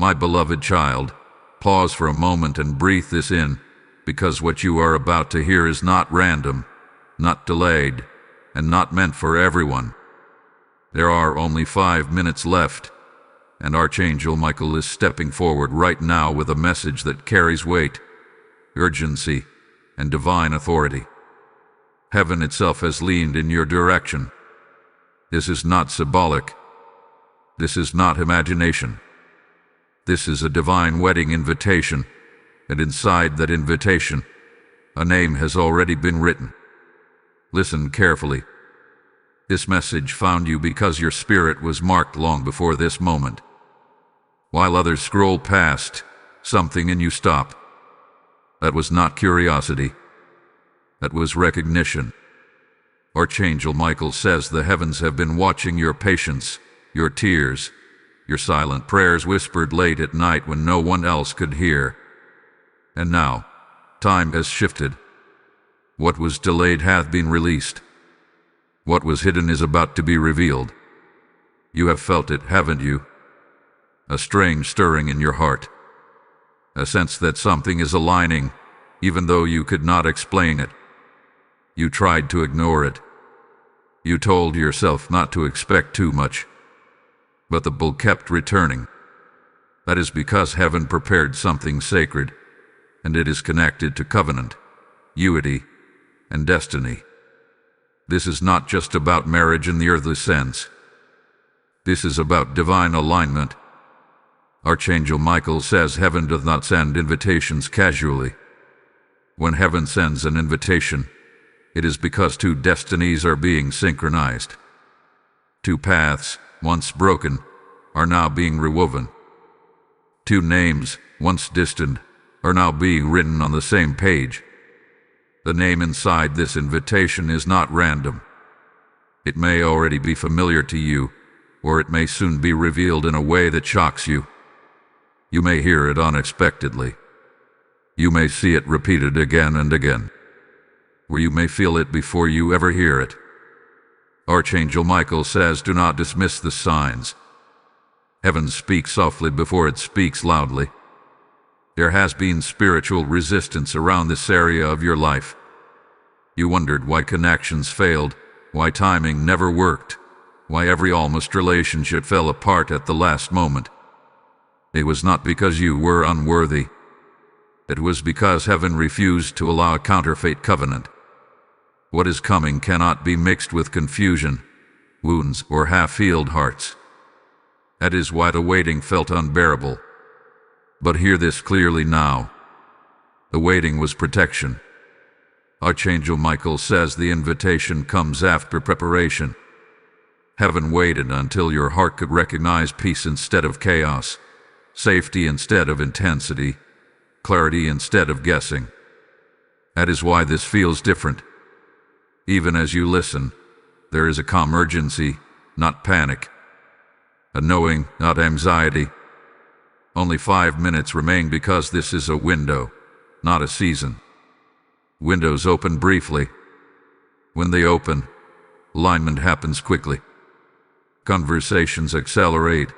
My beloved child, pause for a moment and breathe this in, because what you are about to hear is not random, not delayed, and not meant for everyone. There are only 5 minutes left, and Archangel Michael is stepping forward right now with a message that carries weight, urgency, and divine authority. Heaven itself has leaned in your direction. This is not symbolic. This is not imagination. This is a divine wedding invitation, and inside that invitation, a name has already been written. Listen carefully. This message found you because your spirit was marked long before this moment. While others scroll past, something in you stopped. That was not curiosity. That was recognition. Archangel Michael says the heavens have been watching your patience, your tears, your silent prayers whispered late at night when no one else could hear. And now, time has shifted. What was delayed hath been released. What was hidden is about to be revealed. You have felt it, haven't you? A strange stirring in your heart. A sense that something is aligning, even though you could not explain it. You tried to ignore it. You told yourself not to expect too much. But the bull kept returning. That is because heaven prepared something sacred, and it is connected to covenant, unity, and destiny. This is not just about marriage in the earthly sense. This is about divine alignment. Archangel Michael says heaven does not send invitations casually. When heaven sends an invitation, it is because two destinies are being synchronized. Two paths, once broken, are now being rewoven. Two names, once distant, are now being written on the same page. The name inside this invitation is not random. It may already be familiar to you, or it may soon be revealed in a way that shocks you. You may hear it unexpectedly. You may see it repeated again and again. Or you may feel it before you ever hear it. Archangel Michael says, do not dismiss the signs. Heaven speaks softly before it speaks loudly. There has been spiritual resistance around this area of your life. You wondered why connections failed, why timing never worked, why every almost relationship fell apart at the last moment. It was not because you were unworthy. It was because heaven refused to allow a counterfeit covenant. What is coming cannot be mixed with confusion, wounds, or half-healed hearts. That is why the waiting felt unbearable. But hear this clearly now. The waiting was protection. Archangel Michael says the invitation comes after preparation. Heaven waited until your heart could recognize peace instead of chaos, safety instead of intensity, clarity instead of guessing. That is why this feels different. Even as you listen, there is a calm urgency, not panic. A knowing, not anxiety. Only 5 minutes remain because this is a window, not a season. Windows open briefly. When they open, alignment happens quickly. Conversations accelerate.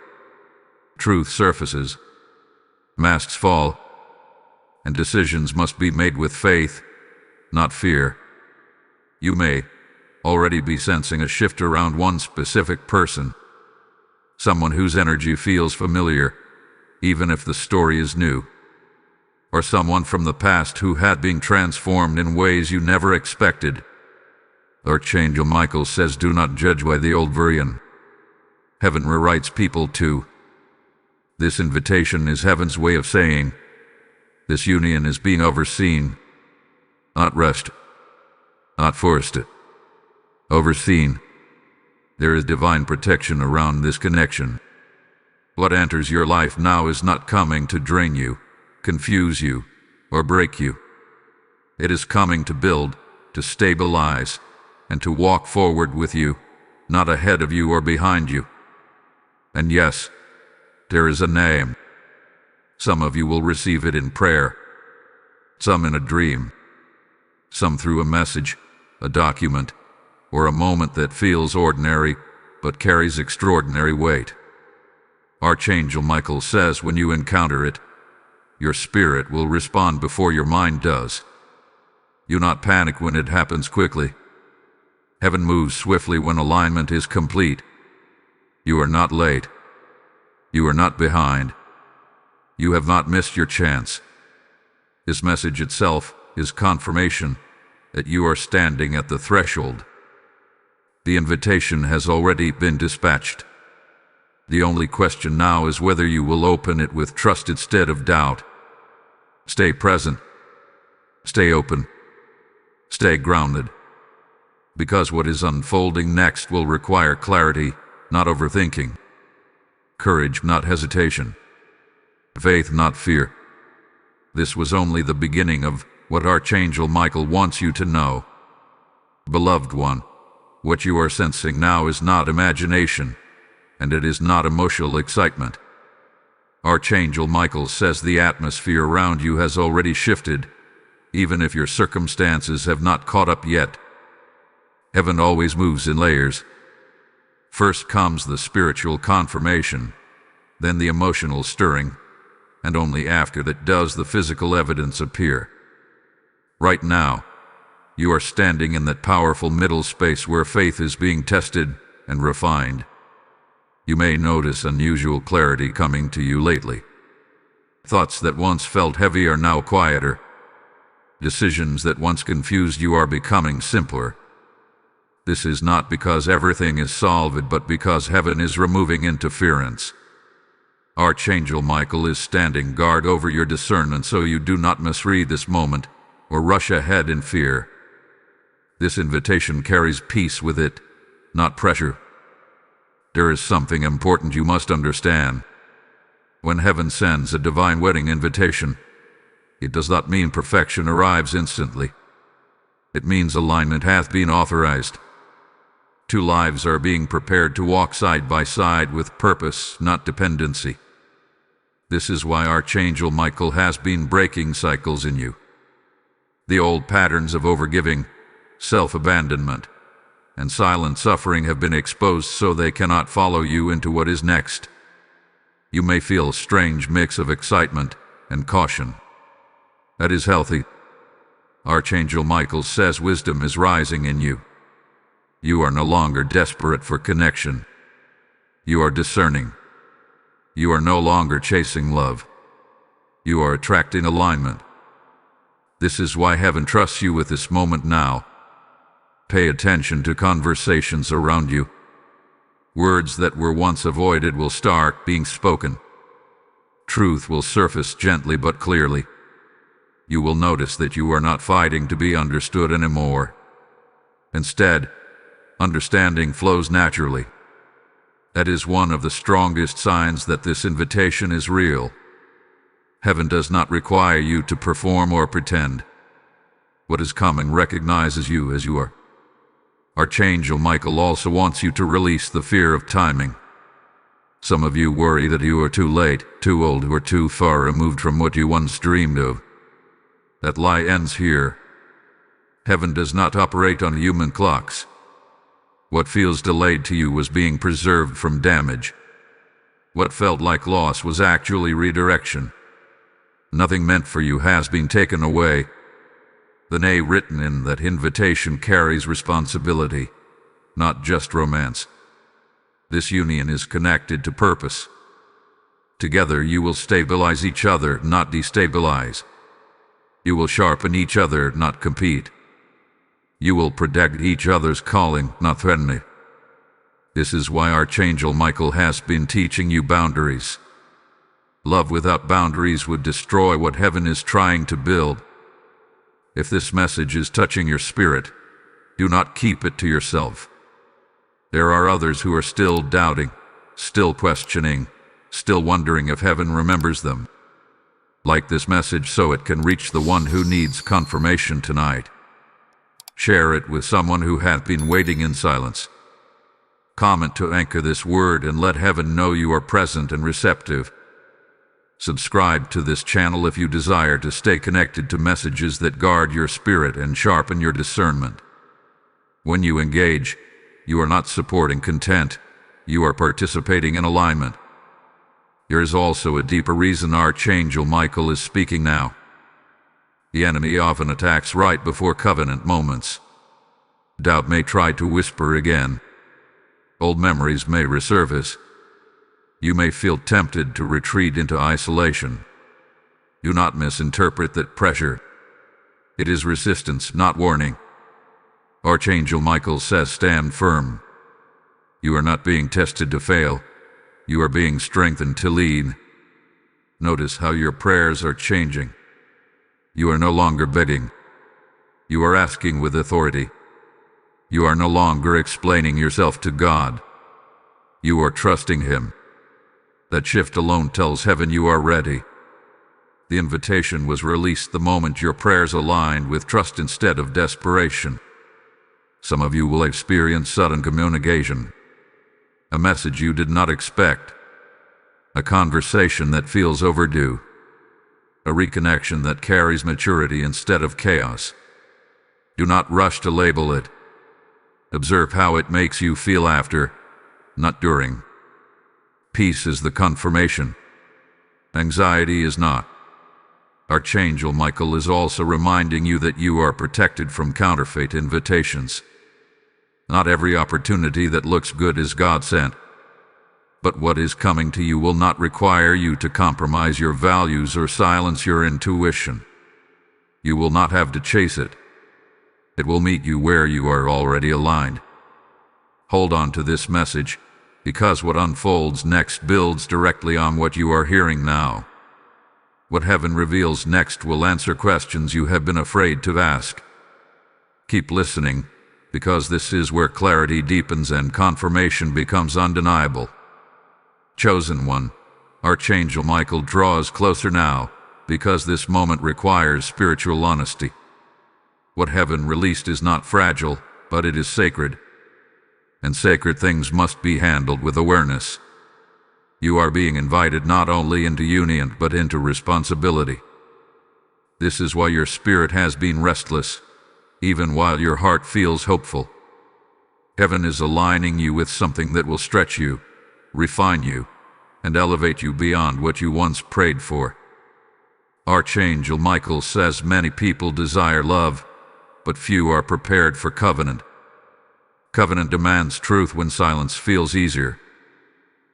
Truth surfaces. Masks fall. And decisions must be made with faith, not fear. You may already be sensing a shift around one specific person. Someone whose energy feels familiar, even if the story is new. Or someone from the past who had been transformed in ways you never expected. Archangel Michael says, do not judge by the old version. Heaven rewrites people too. This invitation is heaven's way of saying, this union is being overseen, not rushed, not forced, overseen. There is divine protection around this connection. What enters your life now is not coming to drain you, confuse you, or break you. It is coming to build, to stabilize, and to walk forward with you, not ahead of you or behind you. And yes, there is a name. Some of you will receive it in prayer, some in a dream, some through a message, a document, or a moment that feels ordinary but carries extraordinary weight. Archangel Michael says when you encounter it, your spirit will respond before your mind does. You not panic when it happens quickly. Heaven moves swiftly when alignment is complete. You are not late. You are not behind. You have not missed your chance. This message itself is confirmation that you are standing at the threshold. The invitation has already been dispatched. The only question now is whether you will open it with trust instead of doubt. Stay present. Stay open. Stay grounded. Because what is unfolding next will require clarity, not overthinking. Courage, not hesitation. Faith, not fear. This was only the beginning of what Archangel Michael wants you to know. Beloved one, what you are sensing now is not imagination, and it is not emotional excitement. Archangel Michael says the atmosphere around you has already shifted, even if your circumstances have not caught up yet. Heaven always moves in layers. First comes the spiritual confirmation, then the emotional stirring, and only after that does the physical evidence appear. Right now, you are standing in that powerful middle space where faith is being tested and refined. You may notice unusual clarity coming to you lately. Thoughts that once felt heavy are now quieter. Decisions that once confused you are becoming simpler. This is not because everything is solved, but because heaven is removing interference. Archangel Michael is standing guard over your discernment so you do not misread this moment or rush ahead in fear. This invitation carries peace with it, not pressure. There is something important you must understand. When heaven sends a divine wedding invitation, it does not mean perfection arrives instantly. It means alignment hath been authorized. Two lives are being prepared to walk side by side with purpose, not dependency. This is why Archangel Michael has been breaking cycles in you. The old patterns of overgiving, self-abandonment, and silent suffering have been exposed so they cannot follow you into what is next. You may feel a strange mix of excitement and caution. That is healthy. Archangel Michael says wisdom is rising in you. You are no longer desperate for connection. You are discerning. You are no longer chasing love. You are attracting alignment. This is why heaven trusts you with this moment now. Pay attention to conversations around you. Words that were once avoided will start being spoken. Truth will surface gently but clearly. You will notice that you are not fighting to be understood anymore. Instead, understanding flows naturally. That is one of the strongest signs that this invitation is real. Heaven does not require you to perform or pretend. What is coming recognizes you as you are. Archangel Michael also wants you to release the fear of timing. Some of you worry that you are too late, too old, or too far removed from what you once dreamed of. That lie ends here. Heaven does not operate on human clocks. What feels delayed to you was being preserved from damage. What felt like loss was actually redirection. Nothing meant for you has been taken away. The name written in that invitation carries responsibility, not just romance. This union is connected to purpose. Together you will stabilize each other, not destabilize. You will sharpen each other, not compete. You will protect each other's calling, not threaten it. This is why Archangel Michael has been teaching you boundaries. Love without boundaries would destroy what heaven is trying to build. If this message is touching your spirit, do not keep it to yourself. There are others who are still doubting, still questioning, still wondering if heaven remembers them. Like this message so it can reach the one who needs confirmation tonight. Share it with someone who hath been waiting in silence. Comment to anchor this word and let heaven know you are present and receptive. Subscribe to this channel if you desire to stay connected to messages that guard your spirit and sharpen your discernment. When you engage, you are not supporting content, you are participating in alignment. There is also a deeper reason Archangel Michael is speaking now. The enemy often attacks right before covenant moments. Doubt may try to whisper again. Old memories may resurface. You may feel tempted to retreat into isolation. Do not misinterpret that pressure. It is resistance, not warning. Archangel Michael says, stand firm. You are not being tested to fail. You are being strengthened to lead. Notice how your prayers are changing. You are no longer begging. You are asking with authority. You are no longer explaining yourself to God. You are trusting Him. That shift alone tells heaven you are ready. The invitation was released the moment your prayers aligned with trust instead of desperation. Some of you will experience sudden communication. A message you did not expect. A conversation that feels overdue. A reconnection that carries maturity instead of chaos. Do not rush to label it. Observe how it makes you feel after, not during. Peace is the confirmation. Anxiety is not. Archangel Michael is also reminding you that you are protected from counterfeit invitations. Not every opportunity that looks good is God sent. But what is coming to you will not require you to compromise your values or silence your intuition. You will not have to chase it. It will meet you where you are already aligned. Hold on to this message, because what unfolds next builds directly on what you are hearing now. What heaven reveals next will answer questions you have been afraid to ask. Keep listening, because this is where clarity deepens and confirmation becomes undeniable. Chosen one, Archangel Michael draws closer now, because this moment requires spiritual honesty. What heaven released is not fragile, but it is sacred. And sacred things must be handled with awareness. You are being invited not only into union, but into responsibility. This is why your spirit has been restless, even while your heart feels hopeful. Heaven is aligning you with something that will stretch you, refine you, and elevate you beyond what you once prayed for. Archangel Michael says many people desire love, but few are prepared for covenant. Covenant demands truth when silence feels easier.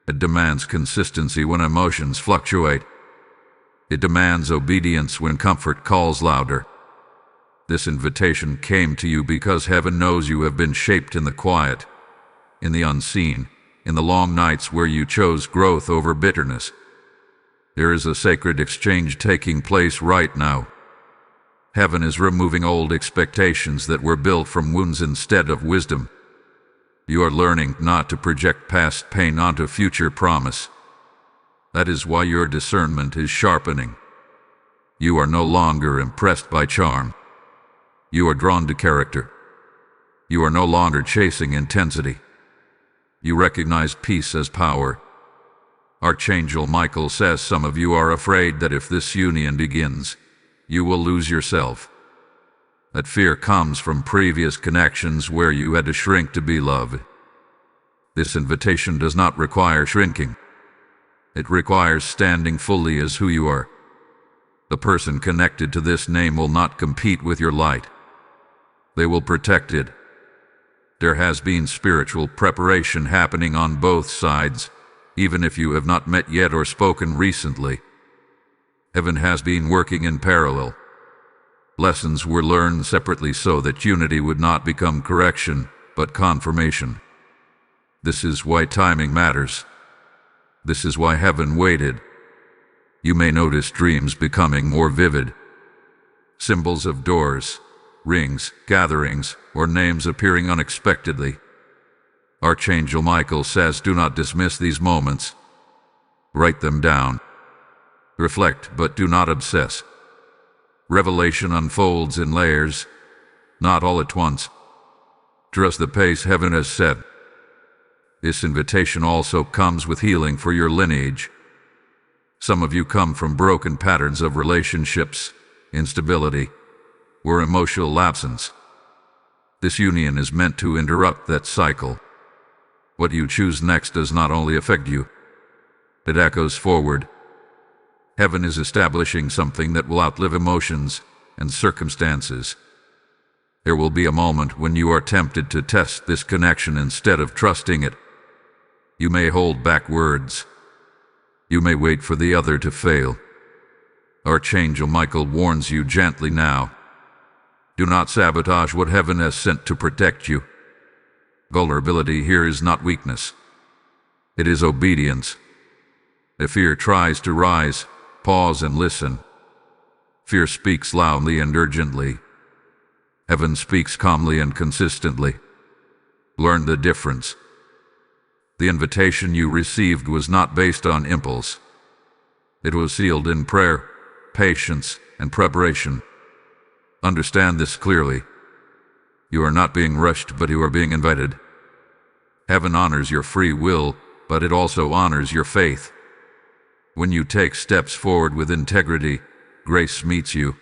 It demands consistency when emotions fluctuate. It demands obedience when comfort calls louder. This invitation came to you because heaven knows you have been shaped in the quiet, in the unseen, in the long nights where you chose growth over bitterness. There is a sacred exchange taking place right now. Heaven is removing old expectations that were built from wounds instead of wisdom. You are learning not to project past pain onto future promise. That is why your discernment is sharpening. You are no longer impressed by charm. You are drawn to character. You are no longer chasing intensity. You recognize peace as power. Archangel Michael says some of you are afraid that if this union begins, you will lose yourself. That fear comes from previous connections where you had to shrink to be loved. This invitation does not require shrinking. It requires standing fully as who you are. The person connected to this name will not compete with your light. They will protect it. There has been spiritual preparation happening on both sides, even if you have not met yet or spoken recently. Heaven has been working in parallel. Lessons were learned separately so that unity would not become correction, but confirmation. This is why timing matters. This is why heaven waited. You may notice dreams becoming more vivid. Symbols of doors, rings, gatherings, or names appearing unexpectedly. Archangel Michael says, do not dismiss these moments. Write them down. Reflect, but do not obsess. Revelation unfolds in layers, not all at once. Trust the pace heaven has set. This invitation also comes with healing for your lineage. Some of you come from broken patterns of relationships, instability, or emotional absence. This union is meant to interrupt that cycle. What you choose next does not only affect you, It echoes forward. Heaven is establishing something that will outlive emotions and circumstances. There will be a moment when you are tempted to test this connection instead of trusting it. You may hold back words. You may wait for the other to fail. Archangel Michael warns you gently now. Do not sabotage what heaven has sent to protect you. Vulnerability here is not weakness. It is obedience. If fear tries to rise, pause and listen. Fear speaks loudly and urgently. Heaven speaks calmly and consistently. Learn the difference. The invitation you received was not based on impulse. It was sealed in prayer, patience, and preparation. Understand this clearly. You are not being rushed, but you are being invited. Heaven honors your free will, but it also honors your faith. When you take steps forward with integrity, grace meets you.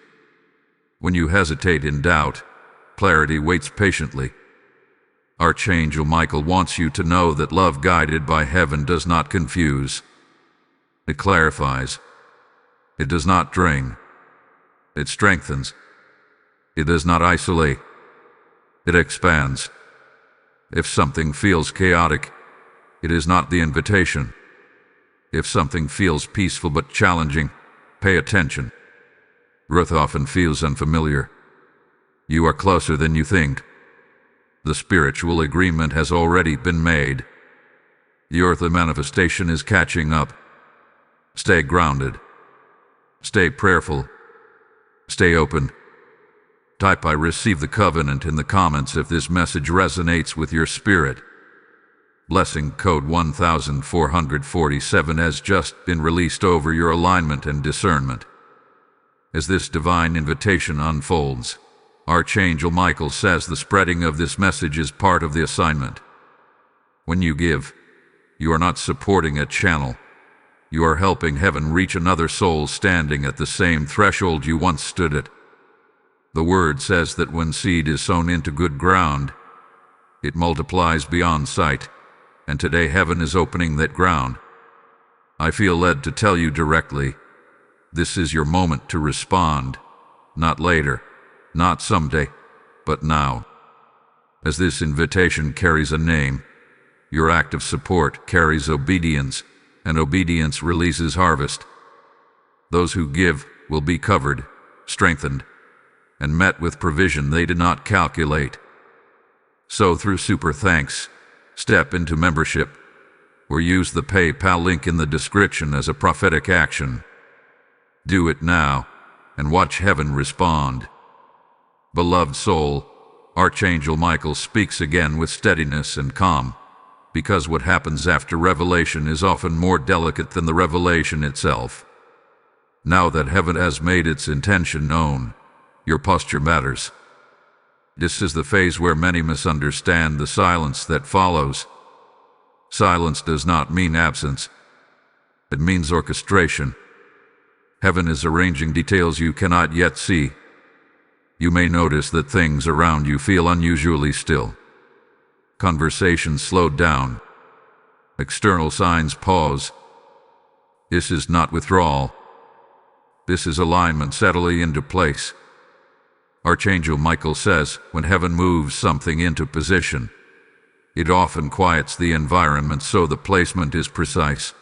When you hesitate in doubt, clarity waits patiently. Archangel Michael wants you to know that love guided by heaven does not confuse. It clarifies. It does not drain. It strengthens. It does not isolate. It expands. If something feels chaotic, it is not the invitation. If something feels peaceful but challenging, pay attention. Growth often feels unfamiliar. You are closer than you think. The spiritual agreement has already been made. The earthly manifestation is catching up. Stay grounded. Stay prayerful. Stay open. Type "I receive the covenant" in the comments if this message resonates with your spirit. Blessing code 1447 has just been released over your alignment and discernment. As this divine invitation unfolds, Archangel Michael says the spreading of this message is part of the assignment. When you give, you are not supporting a channel. You are helping heaven reach another soul standing at the same threshold you once stood at. The word says that when seed is sown into good ground, it multiplies beyond sight, and today heaven is opening that ground. I feel led to tell you directly, this is your moment to respond, not later, not someday, but now. As this invitation carries a name, your act of support carries obedience, and obedience releases harvest. Those who give will be covered, strengthened, and met with provision they did not calculate. So through super thanks, step into membership, or use the PayPal link in the description as a prophetic action. Do it now, and watch heaven respond. Beloved soul, Archangel Michael speaks again with steadiness and calm, because what happens after revelation is often more delicate than the revelation itself. Now that heaven has made its intention known, your posture matters. This is the phase where many misunderstand the silence that follows. Silence does not mean absence. It means orchestration. Heaven is arranging details you cannot yet see. You may notice that things around you feel unusually still. Conversations slowed down. External signs pause. This is not withdrawal. This is alignment settling into place. Archangel Michael says, when heaven moves something into position, it often quiets the environment so the placement is precise.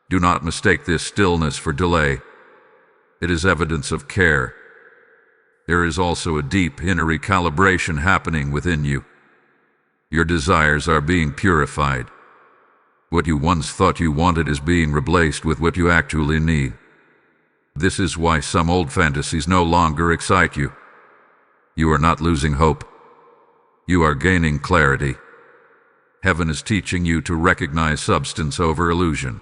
Do not mistake this stillness for delay. It is evidence of care. There is also a deep inner recalibration happening within you. Your desires are being purified. What you once thought you wanted is being replaced with what you actually need. This is why some old fantasies no longer excite you. You are not losing hope. You are gaining clarity. Heaven is teaching you to recognize substance over illusion.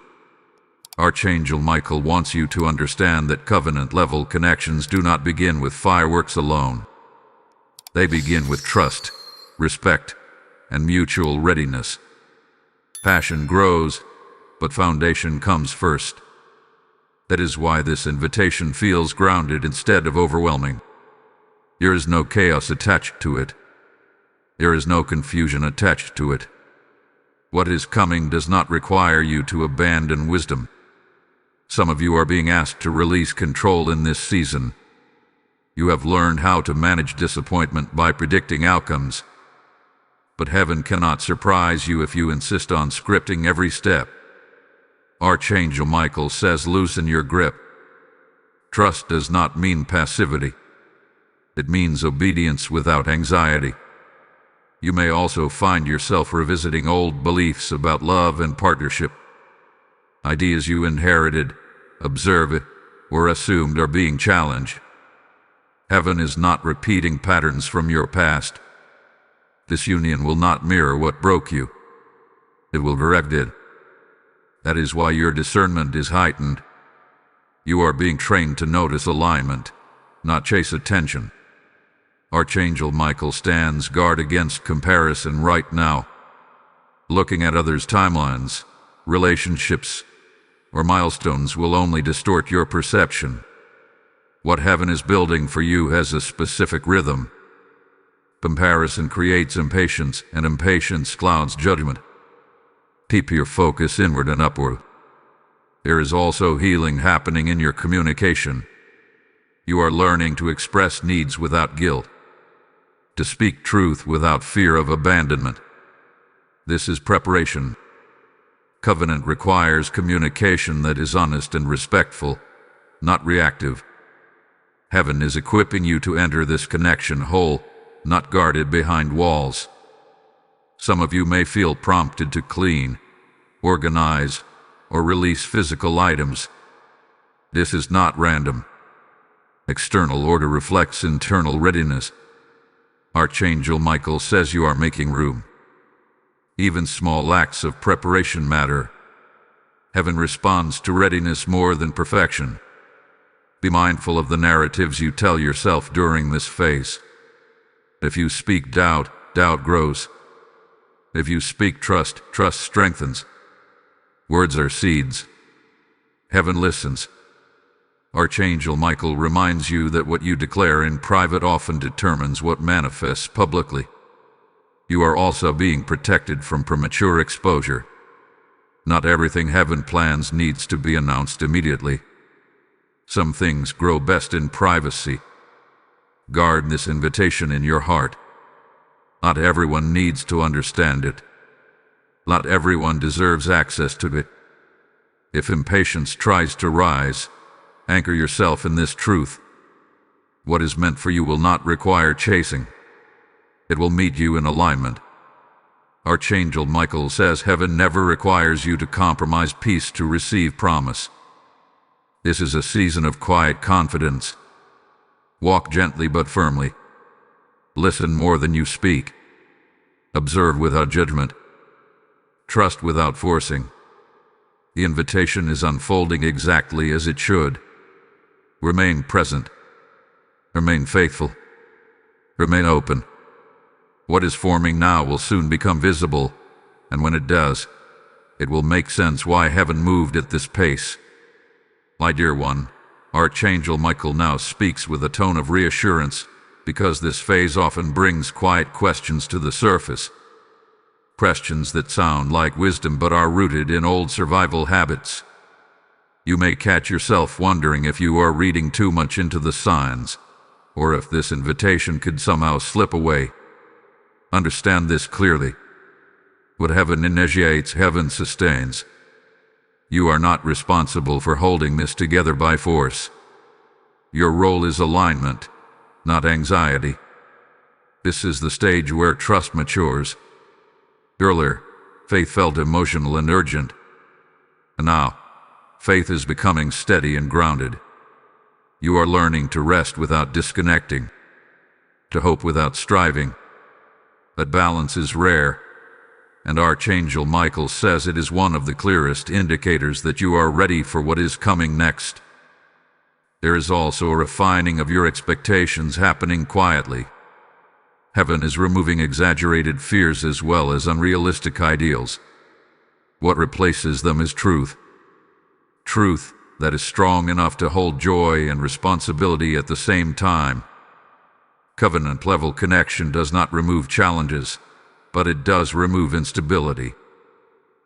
Archangel Michael wants you to understand that covenant-level connections do not begin with fireworks alone. They begin with trust, respect, and mutual readiness. Passion grows, but foundation comes first. That is why this invitation feels grounded instead of overwhelming. There is no chaos attached to it. There is no confusion attached to it. What is coming does not require you to abandon wisdom. Some of you are being asked to release control in this season. You have learned how to manage disappointment by predicting outcomes. But heaven cannot surprise you if you insist on scripting every step. Archangel Michael says loosen your grip. Trust does not mean passivity. It means obedience without anxiety. You may also find yourself revisiting old beliefs about love and partnership. Ideas you inherited, observed, or assumed are being challenged. Heaven is not repeating patterns from your past. This union will not mirror what broke you. It will correct it. That is why your discernment is heightened. You are being trained to notice alignment, not chase attention. Archangel Michael stands guard against comparison right now. Looking at others' timelines, relationships, or milestones will only distort your perception. What heaven is building for you has a specific rhythm. Comparison creates impatience, and impatience clouds judgment. Keep your focus inward and upward. There is also healing happening in your communication. You are learning to express needs without guilt, to speak truth without fear of abandonment. This is preparation. Covenant requires communication that is honest and respectful, not reactive. Heaven is equipping you to enter this connection whole, not guarded behind walls. Some of you may feel prompted to clean, organize, or release physical items. This is not random. External order reflects internal readiness. Archangel Michael says you are making room. Even small acts of preparation matter. Heaven responds to readiness more than perfection. Be mindful of the narratives you tell yourself during this phase. If you speak doubt, doubt grows. If you speak trust, trust strengthens. Words are seeds. Heaven listens. Archangel Michael reminds you that what you declare in private often determines what manifests publicly. You are also being protected from premature exposure. Not everything heaven plans needs to be announced immediately. Some things grow best in privacy. Guard this invitation in your heart. Not everyone needs to understand it. Not everyone deserves access to it. If impatience tries to rise, anchor yourself in this truth. What is meant for you will not require chasing. It will meet you in alignment. Archangel Michael says heaven never requires you to compromise peace to receive promise. This is a season of quiet confidence. Walk gently but firmly. Listen more than you speak. Observe without judgment. Trust without forcing. The invitation is unfolding exactly as it should. Remain present. Remain faithful. Remain open. What is forming now will soon become visible, and when it does, it will make sense why heaven moved at this pace. My dear one, Archangel Michael now speaks with a tone of reassurance, because this phase often brings quiet questions to the surface. Questions that sound like wisdom but are rooted in old survival habits. You may catch yourself wondering if you are reading too much into the signs, or if this invitation could somehow slip away. Understand this clearly. What heaven initiates, heaven sustains. You are not responsible for holding this together by force. Your role is alignment, not anxiety. This is the stage where trust matures. Earlier, faith felt emotional and urgent. And now, faith is becoming steady and grounded. You are learning to rest without disconnecting, to hope without striving. That balance is rare, and Archangel Michael says it is one of the clearest indicators that you are ready for what is coming next. There is also a refining of your expectations happening quietly. Heaven is removing exaggerated fears as well as unrealistic ideals. What replaces them is truth. Truth that is strong enough to hold joy and responsibility at the same time. Covenant-level connection does not remove challenges, but it does remove instability.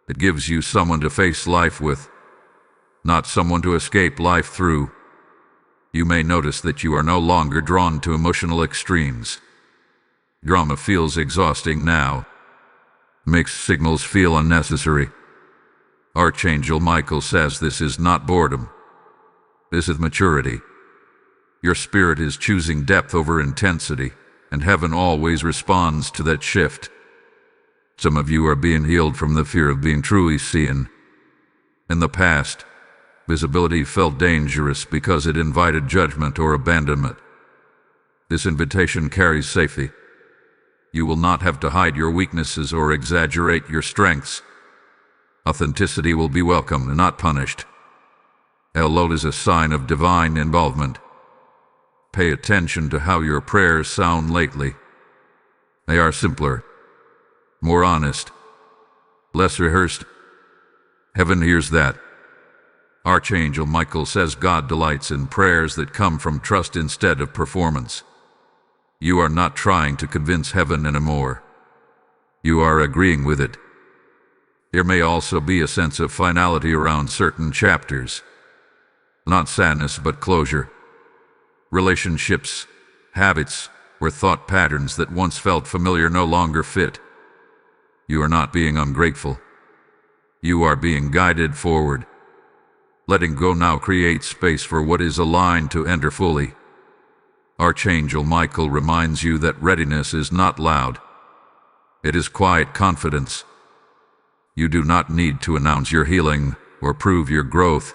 It gives you someone to face life with, not someone to escape life through. You may notice that you are no longer drawn to emotional extremes. Drama feels exhausting now. Mixed signals feel unnecessary. Archangel Michael says this is not boredom. This is maturity. Your spirit is choosing depth over intensity, and heaven always responds to that shift. Some of you are being healed from the fear of being truly seen. In the past, visibility felt dangerous because it invited judgment or abandonment. This invitation carries safety. You will not have to hide your weaknesses or exaggerate your strengths. Authenticity will be welcomed and not punished. Elot is a sign of divine involvement. Pay attention to how your prayers sound lately. They are simpler, more honest, less rehearsed. Heaven hears that. Archangel Michael says God delights in prayers that come from trust instead of performance. You are not trying to convince heaven anymore. You are agreeing with it. There may also be a sense of finality around certain chapters. Not sadness, but closure. Relationships, habits, or thought patterns that once felt familiar no longer fit. You are not being ungrateful. You are being guided forward. Letting go now creates space for what is aligned to enter fully. Archangel Michael reminds you that readiness is not loud. It is quiet confidence. You do not need to announce your healing or prove your growth.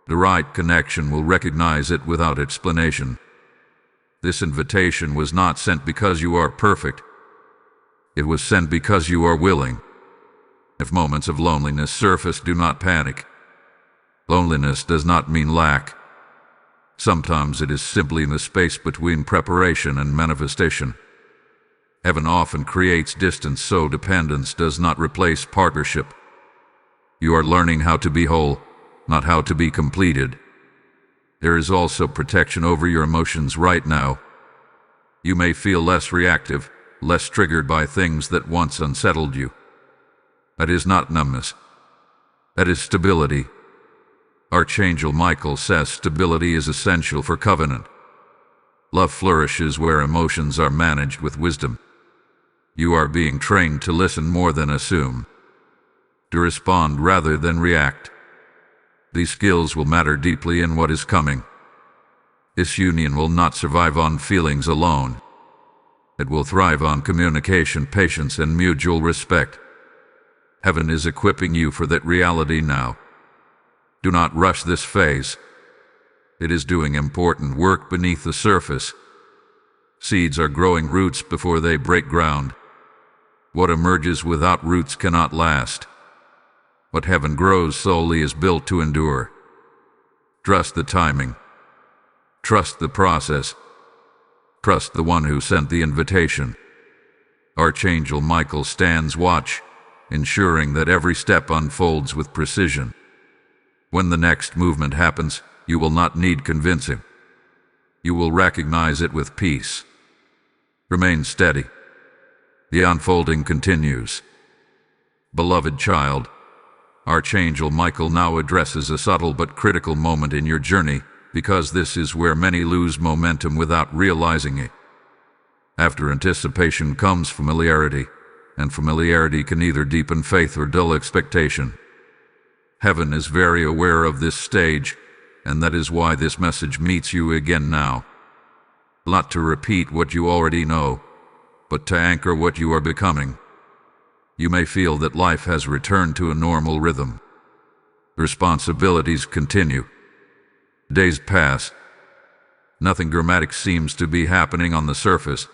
The right connection will recognize it without explanation. This invitation was not sent because you are perfect. It was sent because you are willing. If moments of loneliness surface, do not panic. Loneliness does not mean lack. Sometimes it is simply in the space between preparation and manifestation. Heaven often creates distance so dependence does not replace partnership. You are learning how to be whole, not how to be completed. There is also protection over your emotions right now. You may feel less reactive, less triggered by things that once unsettled you. That is not numbness. That is stability. Archangel Michael says stability is essential for covenant. Love flourishes where emotions are managed with wisdom. You are being trained to listen more than assume, to respond rather than react. These skills will matter deeply in what is coming. This union will not survive on feelings alone. It will thrive on communication, patience, and mutual respect. Heaven is equipping you for that reality now. Do not rush this phase. It is doing important work beneath the surface. Seeds are growing roots before they break ground. What emerges without roots cannot last. What heaven grows slowly is built to endure. Trust the timing. Trust the process. Trust the one who sent the invitation. Archangel Michael stands watch, ensuring that every step unfolds with precision. When the next movement happens, you will not need convincing. You will recognize it with peace. Remain steady. The unfolding continues. Beloved child, Archangel Michael now addresses a subtle but critical moment in your journey, because this is where many lose momentum without realizing it. After anticipation comes familiarity, and familiarity can either deepen faith or dull expectation. Heaven is very aware of this stage, and that is why this message meets you again now. Not to repeat what you already know, but to anchor what you are becoming. You may feel that life has returned to a normal rhythm. Responsibilities continue. Days pass. Nothing dramatic seems to be happening on the surface.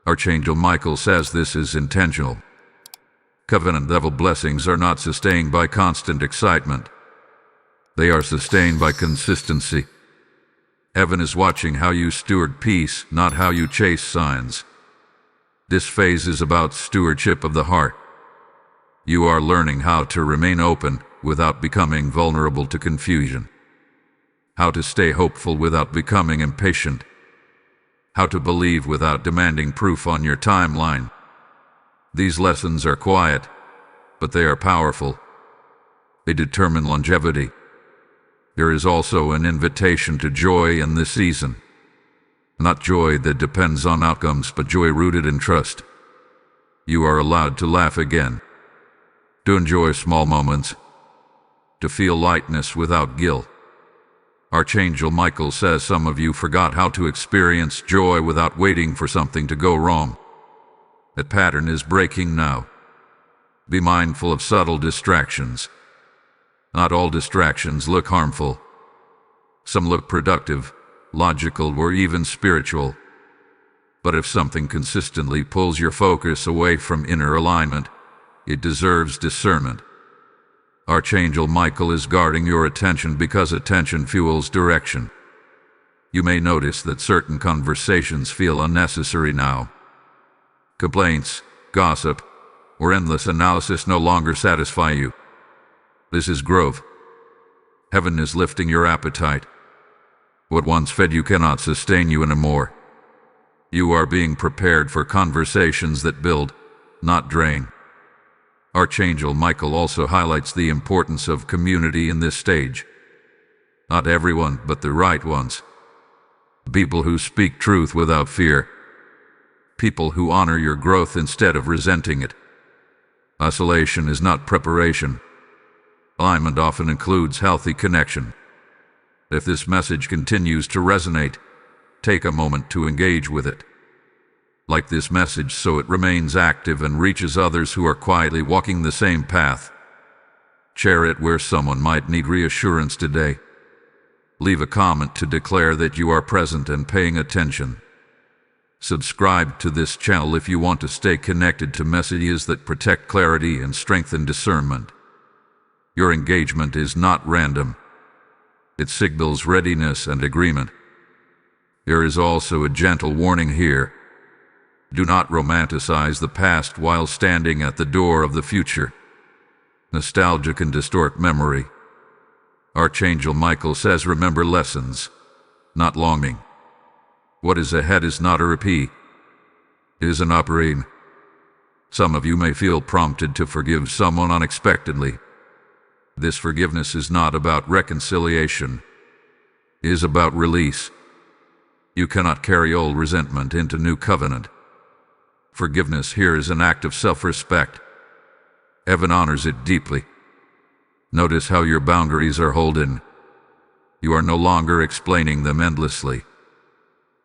Archangel Michael says this is intentional. Covenant-level blessings are not sustained by constant excitement. They are sustained by consistency. Heaven is watching how you steward peace, not how you chase signs. This phase is about stewardship of the heart. You are learning how to remain open without becoming vulnerable to confusion. How to stay hopeful without becoming impatient. How to believe without demanding proof on your timeline. These lessons are quiet, but they are powerful. They determine longevity. There is also an invitation to joy in this season. Not joy that depends on outcomes, but joy rooted in trust. You are allowed to laugh again, to enjoy small moments, to feel lightness without guilt. Archangel Michael says some of you forgot how to experience joy without waiting for something to go wrong. That pattern is breaking now. Be mindful of subtle distractions. Not all distractions look harmful. Some look productive, logical, or even spiritual. But if something consistently pulls your focus away from inner alignment, it deserves discernment. Archangel Michael is guarding your attention because attention fuels direction. You may notice that certain conversations feel unnecessary now. Complaints, gossip, or endless analysis no longer satisfy you. This is growth. Heaven is lifting your appetite. What once fed you cannot sustain you anymore. You are being prepared for conversations that build, not drain. Archangel Michael also highlights the importance of community in this stage. Not everyone, but the right ones. People who speak truth without fear. People who honor your growth instead of resenting it. Isolation is not preparation. Alignment often includes healthy connection. If this message continues to resonate, take a moment to engage with it. Like this message so it remains active and reaches others who are quietly walking the same path. Share it where someone might need reassurance today. Leave a comment to declare that you are present and paying attention. Subscribe to this channel if you want to stay connected to messages that protect clarity and strengthen discernment. Your engagement is not random. It signals readiness and agreement. There is also a gentle warning here. Do not romanticize the past while standing at the door of the future. Nostalgia can distort memory. Archangel Michael says remember lessons, not longing. What is ahead is not a repeat. It is an upgrade. Some of you may feel prompted to forgive someone unexpectedly. This forgiveness is not about reconciliation. It is about release. You cannot carry old resentment into new covenant. Forgiveness here is an act of self-respect. Heaven honors it deeply. Notice how your boundaries are holding. You are no longer explaining them endlessly.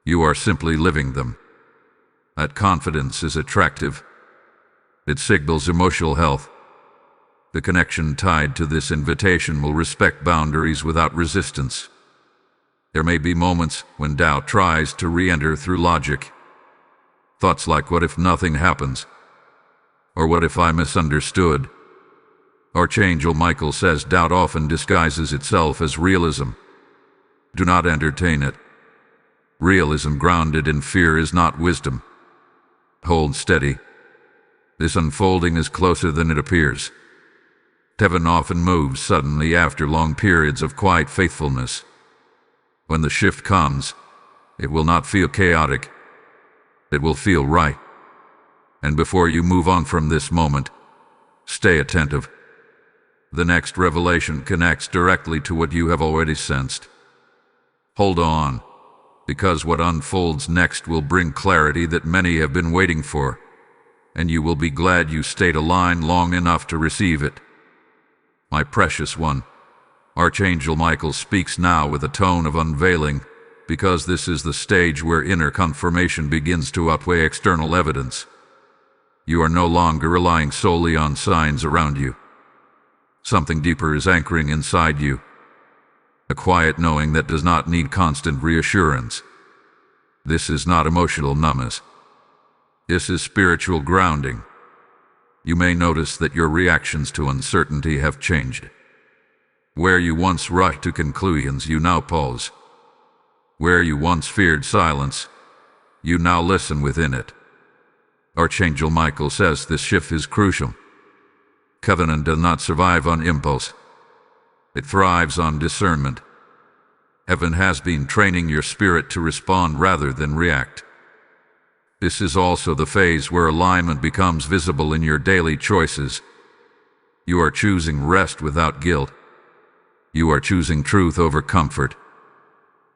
You are simply living them. That confidence is attractive. It signals emotional health. The connection tied to this invitation will respect boundaries without resistance. There may be moments when doubt tries to re-enter through logic. Thoughts like, what if nothing happens? Or what if I misunderstood? Archangel Michael says doubt often disguises itself as realism. Do not entertain it. Realism grounded in fear is not wisdom. Hold steady. This unfolding is closer than it appears. Heaven often moves suddenly after long periods of quiet faithfulness. When the shift comes, it will not feel chaotic. It will feel right. And before you move on from this moment, stay attentive. The next revelation connects directly to what you have already sensed. Hold on, because what unfolds next will bring clarity that many have been waiting for, and you will be glad you stayed aligned long enough to receive it. My precious one, Archangel Michael speaks now with a tone of unveiling, because this is the stage where inner confirmation begins to outweigh external evidence. You are no longer relying solely on signs around you. Something deeper is anchoring inside you. A quiet knowing that does not need constant reassurance. This is not emotional numbness. This is spiritual grounding. You may notice that your reactions to uncertainty have changed. Where you once rushed to conclusions, you now pause. Where you once feared silence, you now listen within it. Archangel Michael says this shift is crucial. Covenant does not survive on impulse. It thrives on discernment. Heaven has been training your spirit to respond rather than react. This is also the phase where alignment becomes visible in your daily choices. You are choosing rest without guilt. You are choosing truth over comfort.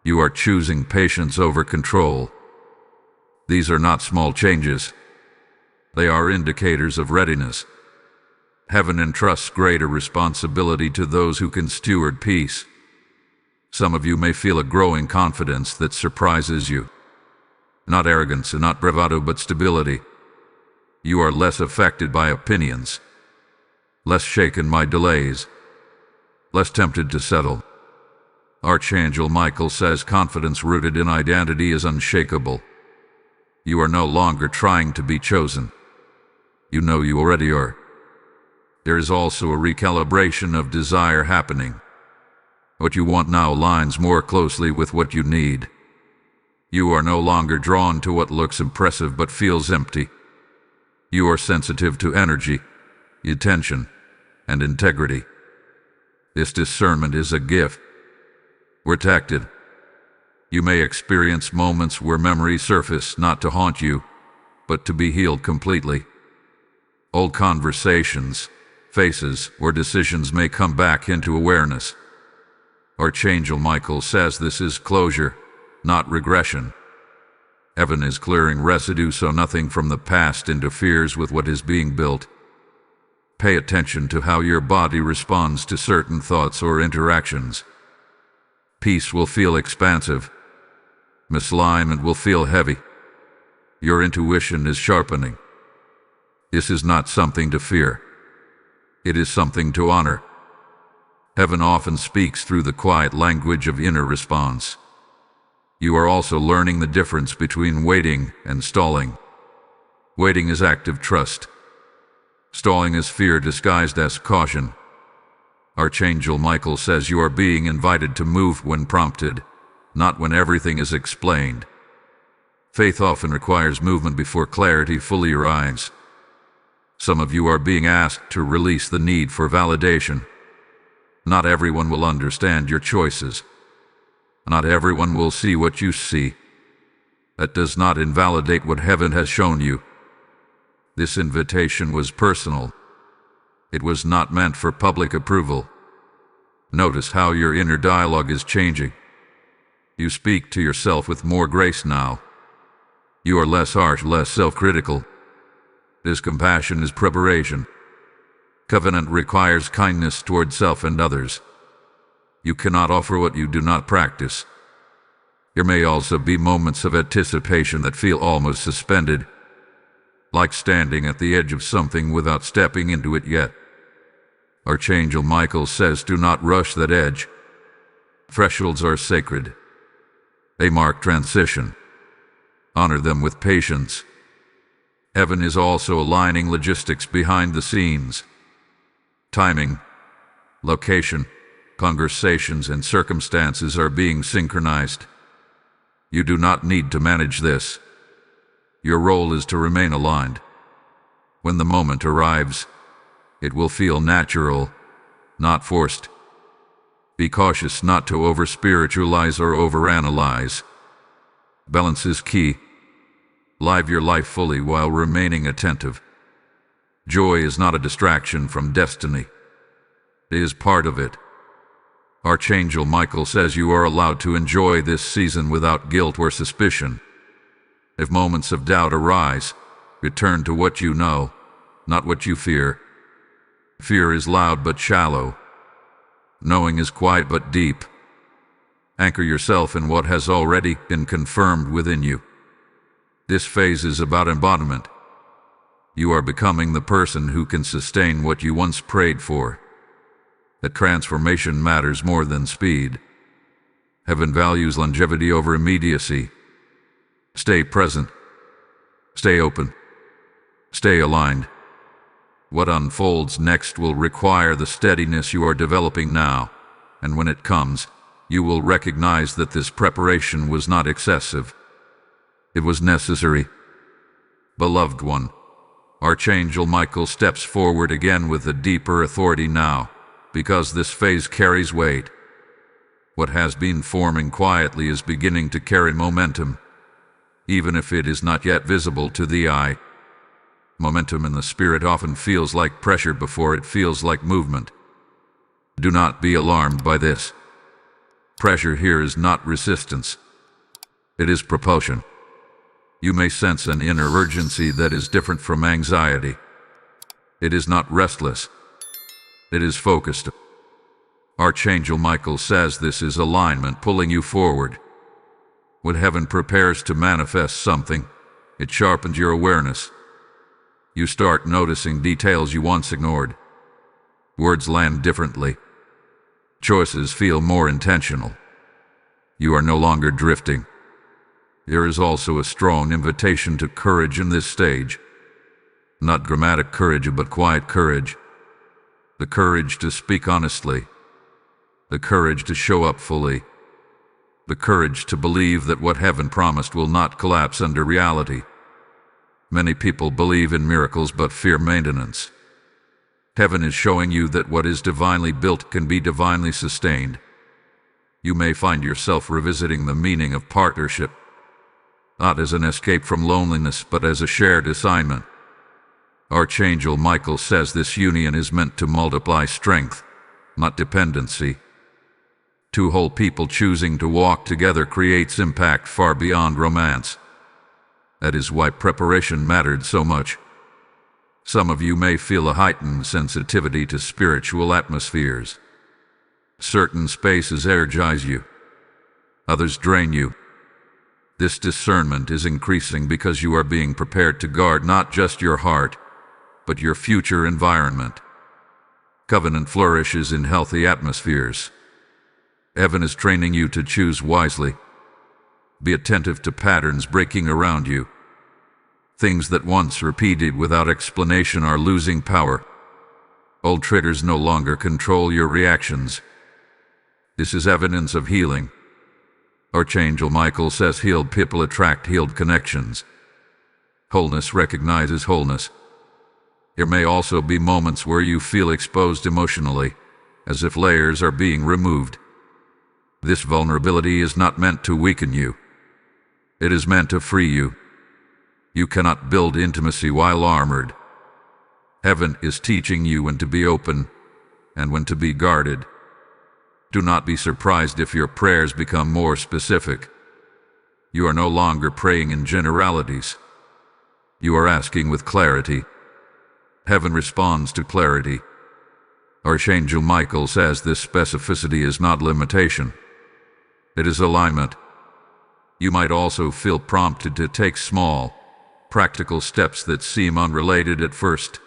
You are choosing patience over control. These are not small changes. They are indicators of readiness. Heaven entrusts greater responsibility to those who can steward peace. Some of you may feel a growing confidence that surprises you. Not arrogance and not bravado, but stability. You are less affected by opinions, less shaken by delays, less tempted to settle. Archangel Michael says confidence rooted in identity is unshakable. You are no longer trying to be chosen. You know you already are. There is also a recalibration of desire happening. What you want now aligns more closely with what you need. You are no longer drawn to what looks impressive but feels empty. You are sensitive to energy, attention, and integrity. This discernment is a gift. Protected. You may experience moments where memories surface not to haunt you, but to be healed completely. Old conversations, faces, or decisions may come back into awareness. Archangel Michael says this is closure, not regression. Heaven is clearing residue so nothing from the past interferes with what is being built. Pay attention to how your body responds to certain thoughts or interactions. Peace will feel expansive. Misalignment will feel heavy. Your intuition is sharpening. This is not something to fear. It is something to honor. Heaven often speaks through the quiet language of inner response. You are also learning the difference between waiting and stalling. Waiting is active trust. Stalling is fear disguised as caution. Archangel Michael says you are being invited to move when prompted, not when everything is explained. Faith often requires movement before clarity fully arrives. Some of you are being asked to release the need for validation. Not everyone will understand your choices. Not everyone will see what you see. That does not invalidate what heaven has shown you. This invitation was personal. It was not meant for public approval. Notice how your inner dialogue is changing. You speak to yourself with more grace now. You are less harsh, less self-critical. This compassion is preparation. Covenant requires kindness toward self and others. You cannot offer what you do not practice. There may also be moments of anticipation that feel almost suspended, like standing at the edge of something without stepping into it yet. Archangel Michael says, do not rush that edge. Thresholds are sacred. They mark transition. Honor them with patience. Heaven is also aligning logistics behind the scenes. Timing, location, conversations, and circumstances are being synchronized. You do not need to manage this. Your role is to remain aligned. When the moment arrives, it will feel natural, not forced. Be cautious not to over-spiritualize or over-analyze. Balance is key. Live your life fully while remaining attentive. Joy is not a distraction from destiny. It is part of it. Archangel Michael says you are allowed to enjoy this season without guilt or suspicion. If moments of doubt arise, return to what you know, not what you fear. Fear is loud but shallow. Knowing is quiet but deep. Anchor yourself in what has already been confirmed within you. This phase is about embodiment. You are becoming the person who can sustain what you once prayed for. That transformation matters more than speed. Heaven values longevity over immediacy. Stay present. Stay open. Stay aligned. What unfolds next will require the steadiness you are developing now, and when it comes, you will recognize that this preparation was not excessive. It was necessary. Beloved one, Archangel Michael steps forward again with a deeper authority now, because this phase carries weight. What has been forming quietly is beginning to carry momentum, even if it is not yet visible to the eye. Momentum in the spirit often feels like pressure before it feels like movement. Do not be alarmed by this. Pressure here is not resistance. It is propulsion. You may sense an inner urgency that is different from anxiety. It is not restless. It is focused. Archangel Michael says this is alignment pulling you forward. When heaven prepares to manifest something, it sharpens your awareness. You start noticing details you once ignored. Words land differently. Choices feel more intentional. You are no longer drifting. There is also a strong invitation to courage in this stage. Not dramatic courage, but quiet courage. The courage to speak honestly. The courage to show up fully. The courage to believe that what heaven promised will not collapse under reality. Many people believe in miracles but fear maintenance. Heaven is showing you that what is divinely built can be divinely sustained. You may find yourself revisiting the meaning of partnership, not as an escape from loneliness, but as a shared assignment. Archangel Michael says this union is meant to multiply strength, not dependency. Two whole people choosing to walk together creates impact far beyond romance. That is why preparation mattered so much. Some of you may feel a heightened sensitivity to spiritual atmospheres. Certain spaces energize you. Others drain you. This discernment is increasing because you are being prepared to guard not just your heart, but your future environment. Covenant flourishes in healthy atmospheres. Heaven is training you to choose wisely. Be attentive to patterns breaking around you. Things that once repeated without explanation are losing power. Old triggers no longer control your reactions. This is evidence of healing. Archangel Michael says healed people attract healed connections. Wholeness recognizes wholeness. There may also be moments where you feel exposed emotionally, as if layers are being removed. This vulnerability is not meant to weaken you. It is meant to free you. You cannot build intimacy while armored. Heaven is teaching you when to be open and when to be guarded. Do not be surprised if your prayers become more specific. You are no longer praying in generalities. You are asking with clarity. Heaven responds to clarity. Archangel Michael says this specificity is not limitation. It is alignment. You might also feel prompted to take small, practical steps that seem unrelated at first.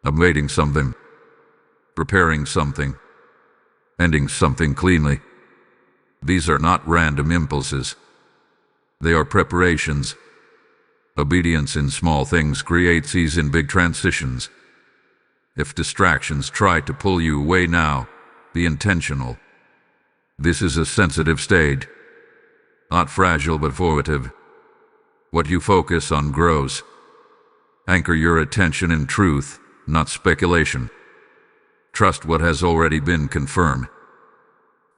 Awaiting something, preparing something, ending something cleanly. These are not random impulses. They are preparations. Obedience in small things creates ease in big transitions. If distractions try to pull you away now, be intentional. This is a sensitive state, not fragile but formative. What you focus on grows. Anchor your attention in truth, not speculation. Trust what has already been confirmed.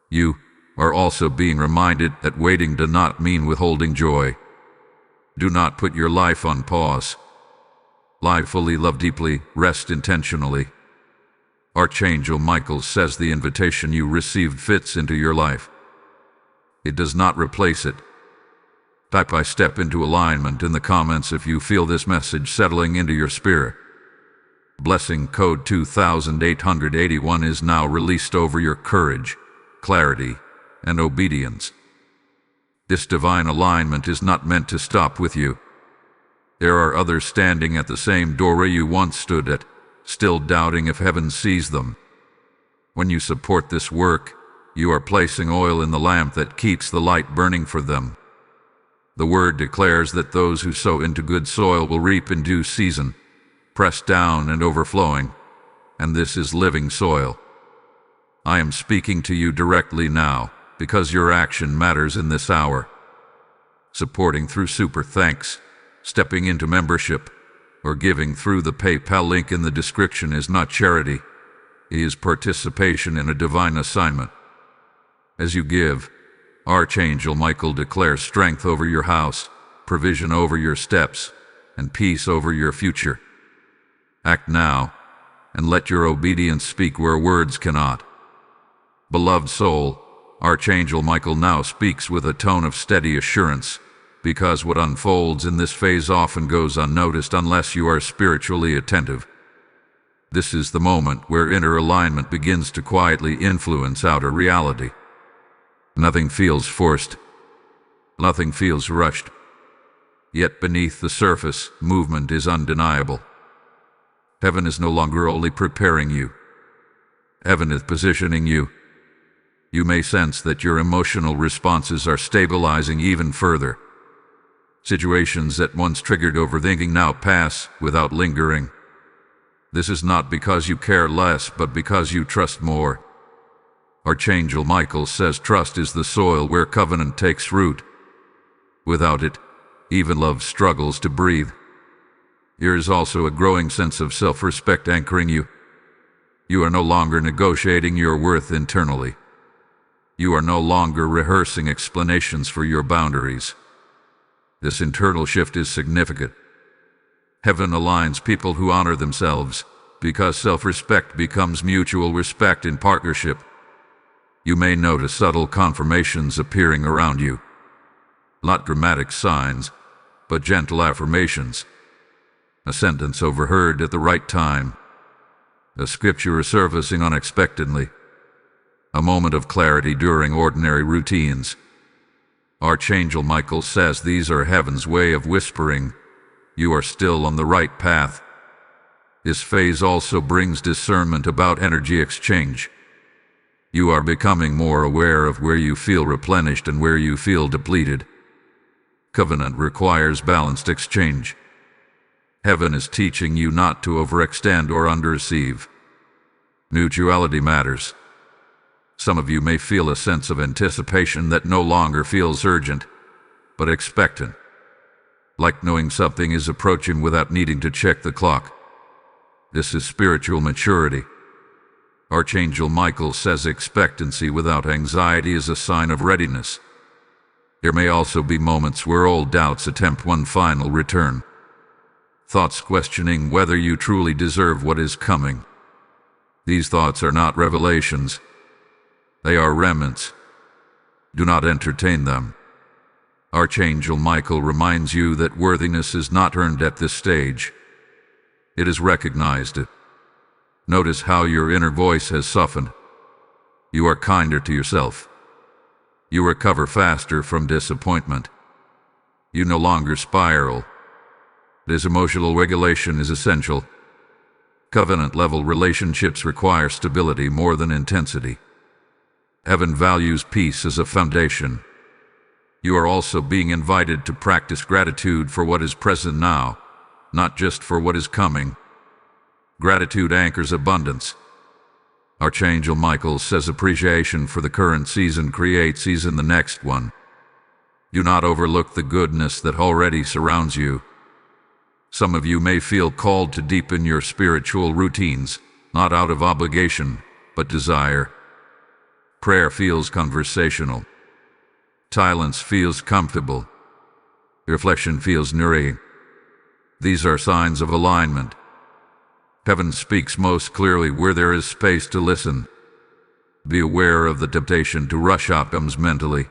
You are also being reminded that waiting does not mean withholding joy. Do not put your life on pause. Live fully, love deeply, rest intentionally. Archangel Michael says the invitation you received fits into your life. It does not replace it. Type "I step into alignment" in the comments if you feel this message settling into your spirit. Blessing code 2881 is now released over your courage, clarity, and obedience. This divine alignment is not meant to stop with you. There are others standing at the same doorway you once stood at, still doubting if heaven sees them. When you support this work, you are placing oil in the lamp that keeps the light burning for them. The word declares that those who sow into good soil will reap in due season, pressed down and overflowing, and this is living soil. I am speaking to you directly now, because your action matters in this hour. Supporting through super thanks, stepping into membership, or giving through the PayPal link in the description is not charity. It is participation in a divine assignment. As you give, Archangel Michael declares strength over your house, provision over your steps, and peace over your future. Act now, and let your obedience speak where words cannot. Beloved soul, Archangel Michael now speaks with a tone of steady assurance, because what unfolds in this phase often goes unnoticed unless you are spiritually attentive. This is the moment where inner alignment begins to quietly influence outer reality. Nothing feels forced. Nothing feels rushed. Yet beneath the surface, movement is undeniable. Heaven is no longer only preparing you. Heaven is positioning you. You may sense that your emotional responses are stabilizing even further. Situations that once triggered overthinking now pass without lingering. This is not because you care less, but because you trust more. Archangel Michael says trust is the soil where covenant takes root. Without it, even love struggles to breathe. There is also a growing sense of self-respect anchoring you. You are no longer negotiating your worth internally. You are no longer rehearsing explanations for your boundaries. This internal shift is significant. Heaven aligns people who honor themselves, because self-respect becomes mutual respect in partnership. You may notice subtle confirmations appearing around you. Not dramatic signs, but gentle affirmations. A sentence overheard at the right time. A scripture surfacing unexpectedly. A moment of clarity during ordinary routines. Archangel Michael says these are heaven's way of whispering, you are still on the right path. This phase also brings discernment about energy exchange. You are becoming more aware of where you feel replenished and where you feel depleted. Covenant requires balanced exchange. Heaven is teaching you not to overextend or underreceive. Mutuality matters. Some of you may feel a sense of anticipation that no longer feels urgent, but expectant. Like knowing something is approaching without needing to check the clock. This is spiritual maturity. Archangel Michael says expectancy without anxiety is a sign of readiness. There may also be moments where old doubts attempt one final return. Thoughts questioning whether you truly deserve what is coming. These thoughts are not revelations. They are remnants. Do not entertain them. Archangel Michael reminds you that worthiness is not earned at this stage. It is recognized. Notice how your inner voice has softened. You are kinder to yourself. You recover faster from disappointment. You no longer spiral. This emotional regulation is essential. Covenant-level relationships require stability more than intensity. Heaven values peace as a foundation. You are also being invited to practice gratitude for what is present now, not just for what is coming. Gratitude anchors abundance. Archangel Michael says appreciation for the current season creates ease in the next one. Do not overlook the goodness that already surrounds you. Some of you may feel called to deepen your spiritual routines, not out of obligation, but desire. Prayer feels conversational. Silence feels comfortable. Reflection feels nourishing. These are signs of alignment. Heaven speaks most clearly where there is space to listen. Be aware of the temptation to rush outcomes mentally.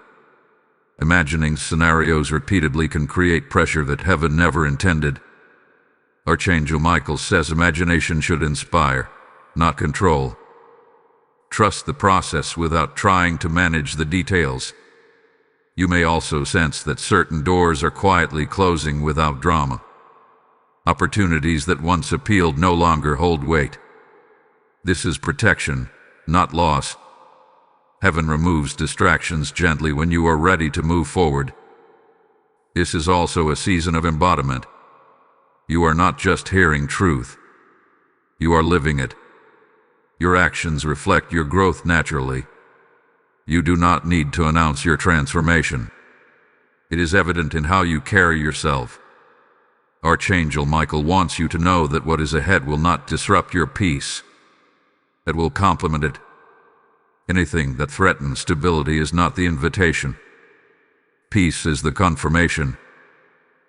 Imagining scenarios repeatedly can create pressure that heaven never intended. Archangel Michael says imagination should inspire, not control. Trust the process without trying to manage the details. You may also sense that certain doors are quietly closing without drama. Opportunities that once appealed no longer hold weight. This is protection, not loss. Heaven removes distractions gently when you are ready to move forward. This is also a season of embodiment. You are not just hearing truth. You are living it. Your actions reflect your growth naturally. You do not need to announce your transformation. It is evident in how you carry yourself. Archangel Michael wants you to know that what is ahead will not disrupt your peace. It will complement it. Anything that threatens stability is not the invitation. Peace is the confirmation.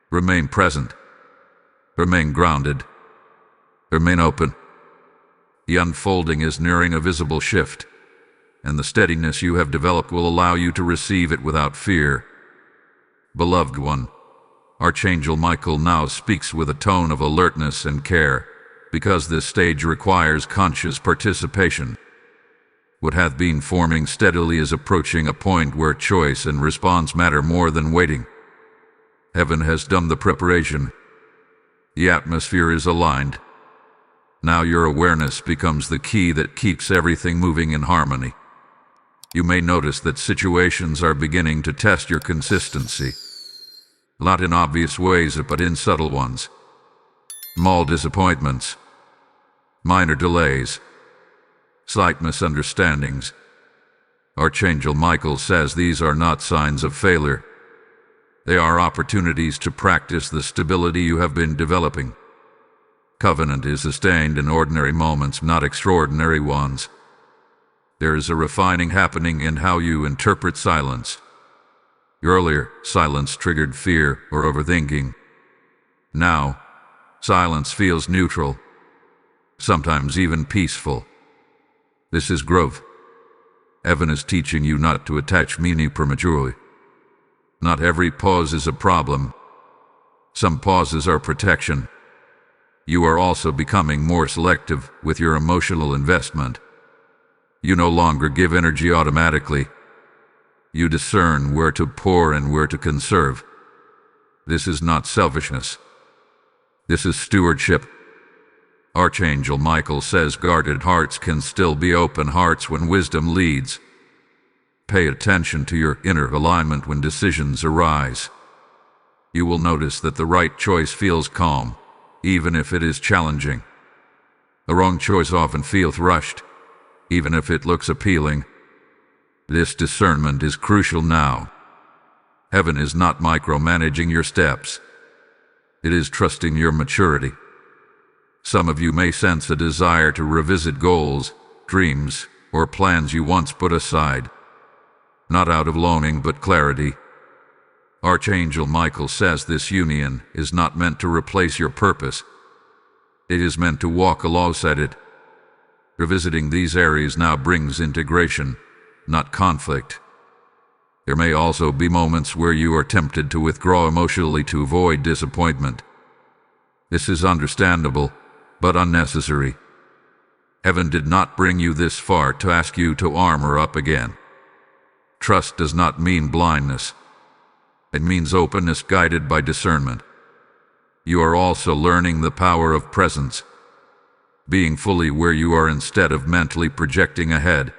Remain present. Remain grounded. Remain open. The unfolding is nearing a visible shift, and the steadiness you have developed will allow you to receive it without fear. Beloved one, Archangel Michael now speaks with a tone of alertness and care, because this stage requires conscious participation. What hath been forming steadily is approaching a point where choice and response matter more than waiting. Heaven has done the preparation. The atmosphere is aligned. Now your awareness becomes the key that keeps everything moving in harmony. You may notice that situations are beginning to test your consistency. Not in obvious ways, but in subtle ones. Small disappointments, minor delays, slight misunderstandings. Archangel Michael says these are not signs of failure. They are opportunities to practice the stability you have been developing. Covenant is sustained in ordinary moments, not extraordinary ones. There is a refining happening in how you interpret silence. Earlier, silence triggered fear or overthinking. Now, silence feels neutral, sometimes even peaceful. This is growth. Heaven is teaching you not to attach meaning prematurely. Not every pause is a problem. Some pauses are protection. You are also becoming more selective with your emotional investment. You no longer give energy automatically. You discern where to pour and where to conserve. This is not selfishness. This is stewardship. Archangel Michael says guarded hearts can still be open hearts when wisdom leads. Pay attention to your inner alignment when decisions arise. You will notice that the right choice feels calm, even if it is challenging. The wrong choice often feels rushed, even if it looks appealing. This discernment is crucial now. Heaven is not micromanaging your steps. It is trusting your maturity. Some of you may sense a desire to revisit goals, dreams, or plans you once put aside. Not out of longing, but clarity. Archangel Michael says this union is not meant to replace your purpose. It is meant to walk alongside it. Revisiting these areas now brings integration, not conflict. There may also be moments where you are tempted to withdraw emotionally to avoid disappointment. This is understandable, but unnecessary. Heaven did not bring you this far to ask you to armor up again. Trust does not mean blindness. It means openness guided by discernment. You are also learning the power of presence, being fully where you are instead of mentally projecting ahead.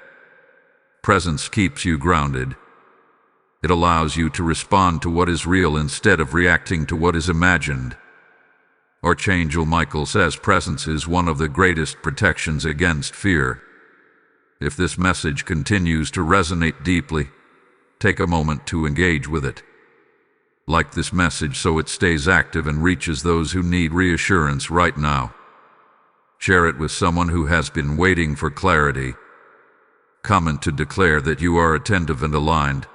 Presence keeps you grounded. It allows you to respond to what is real instead of reacting to what is imagined. Archangel Michael says presence is one of the greatest protections against fear. If this message continues to resonate deeply, take a moment to engage with it. Like this message so it stays active and reaches those who need reassurance right now. Share it with someone who has been waiting for clarity. Comment to declare that you are attentive and aligned.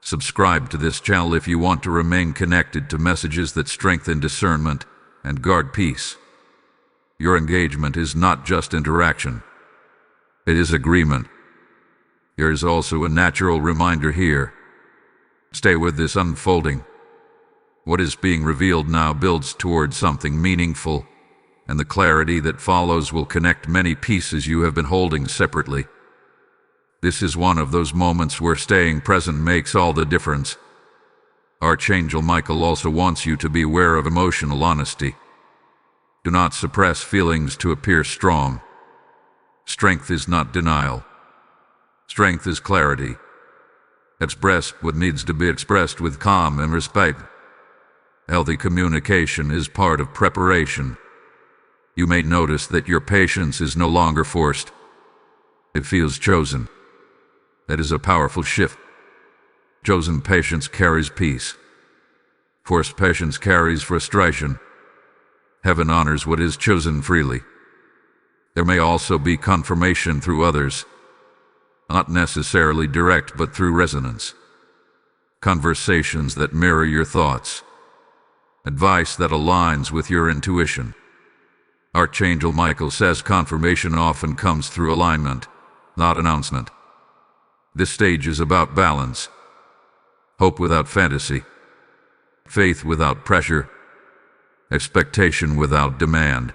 Subscribe to this channel if you want to remain connected to messages that strengthen discernment and guard peace. Your engagement is not just interaction. It is agreement. There is also a natural reminder here. Stay with this unfolding. What is being revealed now builds towards something meaningful, and the clarity that follows will connect many pieces you have been holding separately. This is one of those moments where staying present makes all the difference. Archangel Michael also wants you to be aware of emotional honesty. Do not suppress feelings to appear strong. Strength is not denial. Strength is clarity. Express what needs to be expressed with calm and respect. Healthy communication is part of preparation. You may notice that your patience is no longer forced. It feels chosen. That is a powerful shift. Chosen patience carries peace. Forced patience carries frustration. Heaven honors what is chosen freely. There may also be confirmation through others, not necessarily direct but through resonance. Conversations that mirror your thoughts. advice that aligns with your intuition. Archangel Michael says confirmation often comes through alignment, not announcement. This stage is about balance, hope without fantasy, faith without pressure, expectation without demand.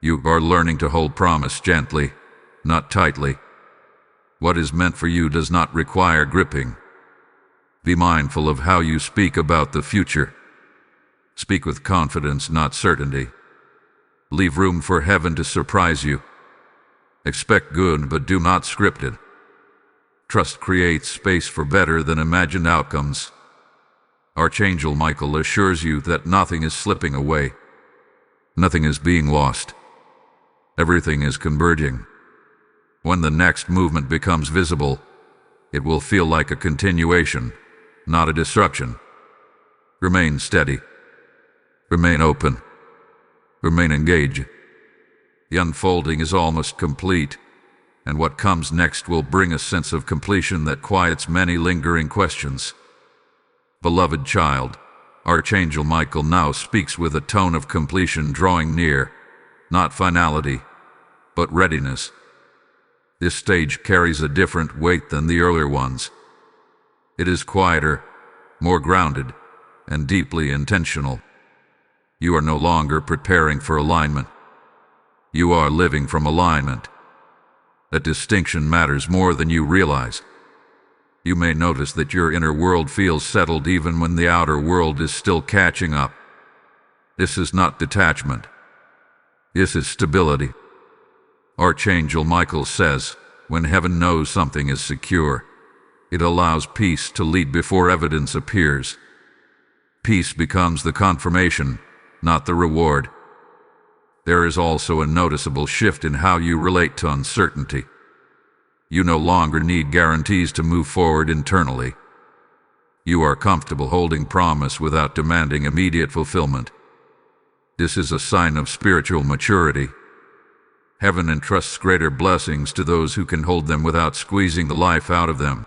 You are learning to hold promise gently, not tightly. What is meant for you does not require gripping. Be mindful of how you speak about the future. Speak with confidence, not certainty. Leave room for heaven to surprise you. Expect good, but do not script it. Trust creates space for better than imagined outcomes. Archangel Michael assures you that nothing is slipping away. Nothing is being lost. Everything is converging. When the next movement becomes visible, it will feel like a continuation, not a disruption. Remain steady. Remain open. Remain engaged. The unfolding is almost complete, and what comes next will bring a sense of completion that quiets many lingering questions. Beloved child, Archangel Michael now speaks with a tone of completion drawing near, not finality, but readiness. This stage carries a different weight than the earlier ones. It is quieter, more grounded, and deeply intentional. You are no longer preparing for alignment. You are living from alignment. That distinction matters more than you realize. You may notice that your inner world feels settled even when the outer world is still catching up. This is not detachment. This is stability. Archangel Michael says, when heaven knows something is secure, it allows peace to lead before evidence appears. Peace becomes the confirmation, not the reward. There is also a noticeable shift in how you relate to uncertainty. You no longer need guarantees to move forward internally. You are comfortable holding promise without demanding immediate fulfillment. This is a sign of spiritual maturity. Heaven entrusts greater blessings to those who can hold them without squeezing the life out of them.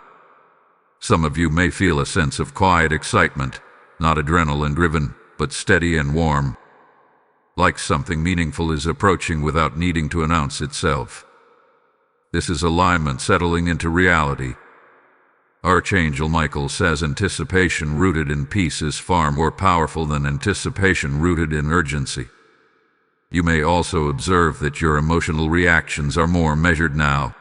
Some of you may feel a sense of quiet excitement, not adrenaline-driven, but steady and warm, like something meaningful is approaching without needing to announce itself. This is alignment settling into reality. Archangel Michael says anticipation rooted in peace is far more powerful than anticipation rooted in urgency. You may also observe that your emotional reactions are more measured now.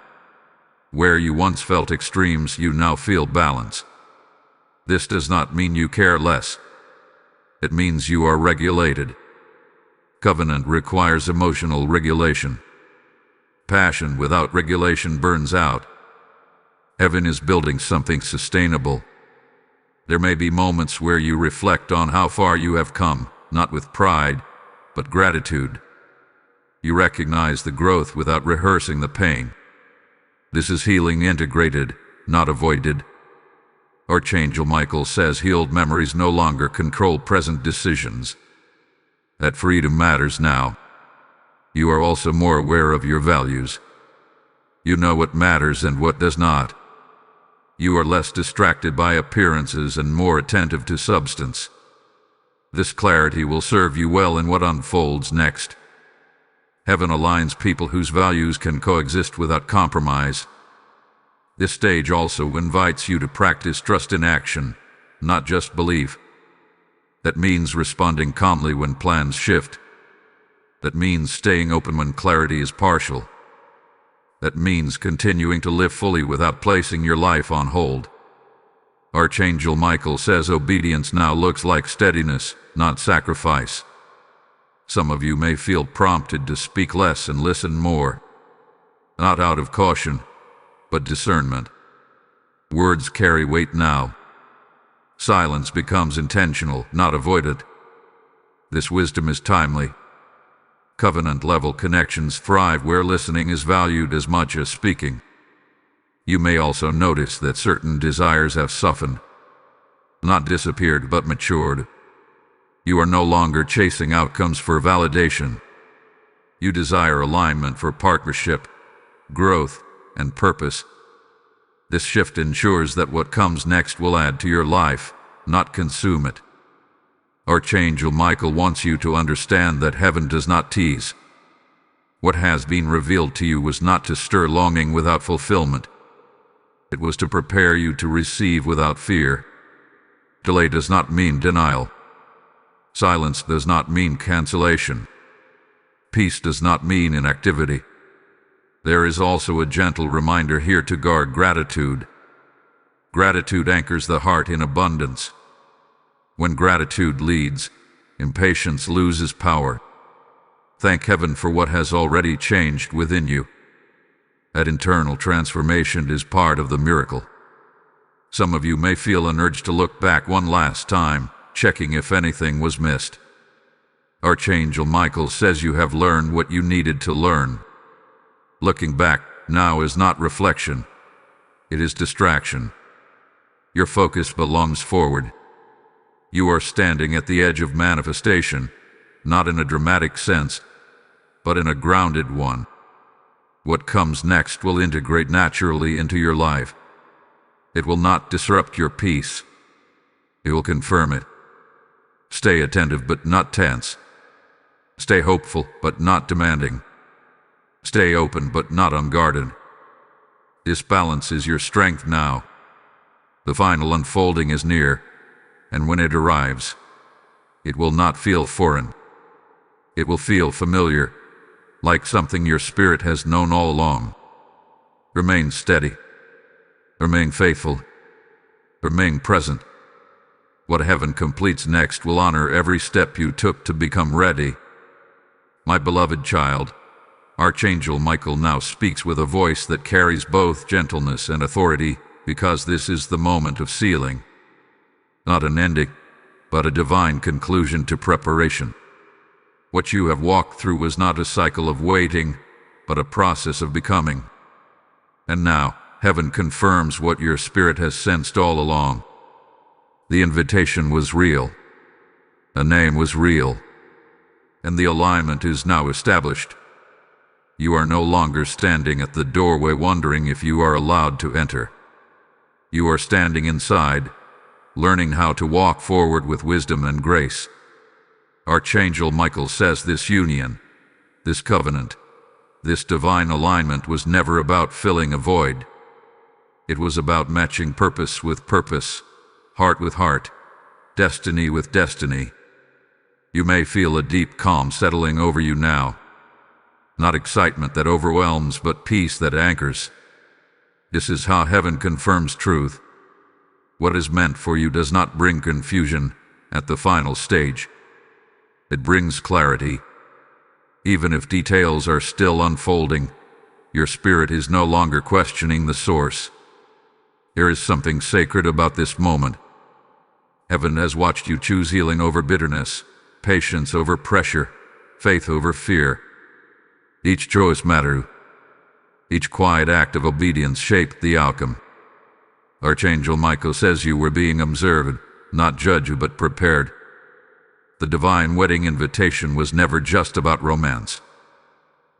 Where you once felt extremes, you now feel balance. This does not mean you care less. It means you are regulated. Covenant requires emotional regulation. Passion without regulation burns out. Heaven is building something sustainable. There may be moments where you reflect on how far you have come, not with pride, but gratitude. You recognize the growth without rehearsing the pain. This is healing integrated, not avoided. Archangel Michael says healed memories no longer control present decisions. That freedom matters now. You are also more aware of your values. You know what matters and what does not. You are less distracted by appearances and more attentive to substance. This clarity will serve you well in what unfolds next. Heaven aligns people whose values can coexist without compromise. This stage also invites you to practice trust in action, not just belief. That means responding calmly when plans shift. That means staying open when clarity is partial. That means continuing to live fully without placing your life on hold. Archangel Michael says obedience now looks like steadiness, not sacrifice. Some of you may feel prompted to speak less and listen more. Not out of caution, but discernment. Words carry weight now. Silence becomes intentional, not avoided. This wisdom is timely. Covenant-level connections thrive where listening is valued as much as speaking. You may also notice that certain desires have softened, not disappeared but matured. You are no longer chasing outcomes for validation. You desire alignment for partnership, growth, and purpose. This shift ensures that what comes next will add to your life, not consume it. Archangel Michael wants you to understand that heaven does not tease. What has been revealed to you was not to stir longing without fulfillment. It was to prepare you to receive without fear. Delay does not mean denial. Silence does not mean cancellation. Peace does not mean inactivity. There is also a gentle reminder here to guard gratitude. Gratitude anchors the heart in abundance. When gratitude leads, impatience loses power. Thank heaven for what has already changed within you. That internal transformation is part of the miracle. Some of you may feel an urge to look back one last time, checking if anything was missed. Archangel Michael says you have learned what you needed to learn. Looking back now is not reflection. It is distraction. Your focus belongs forward. You are standing at the edge of manifestation, not in a dramatic sense, but in a grounded one. What comes next will integrate naturally into your life. It will not disrupt your peace. It will confirm it. Stay attentive but not tense. Stay hopeful but not demanding. Stay open but not unguarded. This balance is your strength now. The final unfolding is near, and when it arrives, it will not feel foreign. It will feel familiar, like something your spirit has known all along. Remain steady. Remain faithful. Remain present. What heaven completes next will honor every step you took to become ready. My beloved child, Archangel Michael now speaks with a voice that carries both gentleness and authority, because this is the moment of sealing. Not an ending, but a divine conclusion to preparation. What you have walked through was not a cycle of waiting, but a process of becoming. And now, heaven confirms what your spirit has sensed all along. The invitation was real. A name was real. And the alignment is now established. You are no longer standing at the doorway wondering if you are allowed to enter. You are standing inside, learning how to walk forward with wisdom and grace. Archangel Michael says this union, this covenant, this divine alignment was never about filling a void. It was about matching purpose with purpose, heart with heart, destiny with destiny. You may feel a deep calm settling over you now. Not excitement that overwhelms, but peace that anchors. This is how heaven confirms truth. What is meant for you does not bring confusion at the final stage. It brings clarity. Even if details are still unfolding, your spirit is no longer questioning the source. There is something sacred about this moment. Heaven has watched you choose healing over bitterness, patience over pressure, faith over fear. Each choice mattered. Each quiet act of obedience shaped the outcome. Archangel Michael says you were being observed, not judged but prepared. The divine wedding invitation was never just about romance.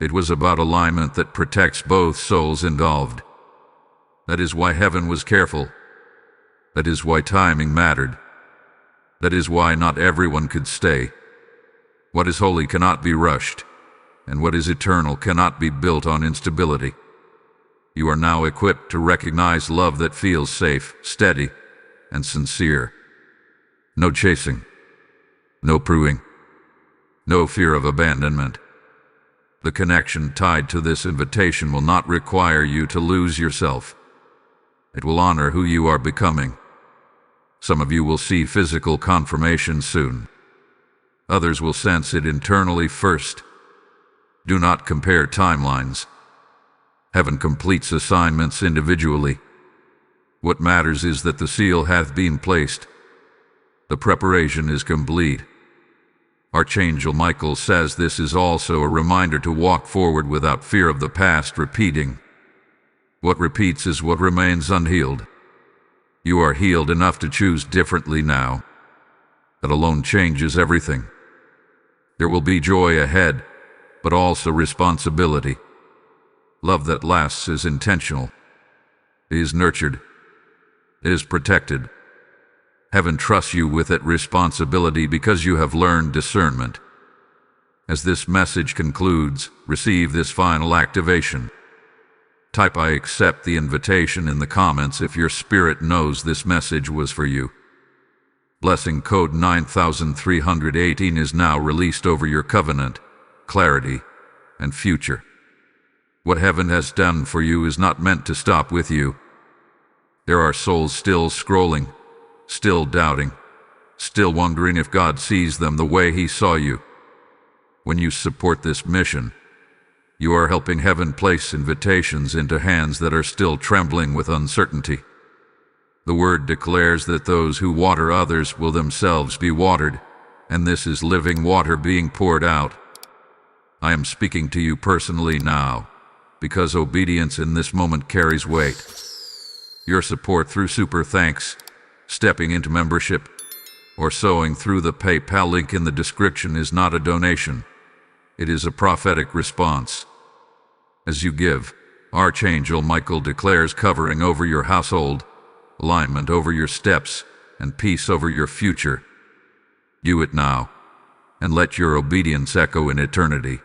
It was about alignment that protects both souls involved. That is why heaven was careful. That is why timing mattered. That is why not everyone could stay. What is holy cannot be rushed, and what is eternal cannot be built on instability. You are now equipped to recognize love that feels safe, steady, and sincere. No chasing. No proving. No fear of abandonment. The connection tied to this invitation will not require you to lose yourself. It will honor who you are becoming. Some of you will see physical confirmation soon. Others will sense it internally first. Do not compare timelines. Heaven completes assignments individually. What matters is that the seal hath been placed. The preparation is complete. Archangel Michael says this is also a reminder to walk forward without fear of the past repeating. What repeats is what remains unhealed. You are healed enough to choose differently now. That alone changes everything. There will be joy ahead, but also responsibility. Love that lasts is intentional. It is nurtured. It is protected. Heaven trusts you with that responsibility because you have learned discernment. As this message concludes, receive this final activation. Type "I accept the invitation" in the comments if your spirit knows this message was for you. Blessing code 9318 is now released over your covenant, clarity, and future. What heaven has done for you is not meant to stop with you. There are souls still scrolling, still doubting, still wondering if God sees them the way He saw you. When you support this mission, you are helping heaven place invitations into hands that are still trembling with uncertainty. The word declares that those who water others will themselves be watered, and this is living water being poured out. I am speaking to you personally now, because obedience in this moment carries weight. Your support through super thanks, stepping into membership, or sowing through the PayPal link in the description is not a donation. It is a prophetic response. As you give, Archangel Michael declares covering over your household, alignment over your steps, and peace over your future. Do it now, and let your obedience echo in eternity.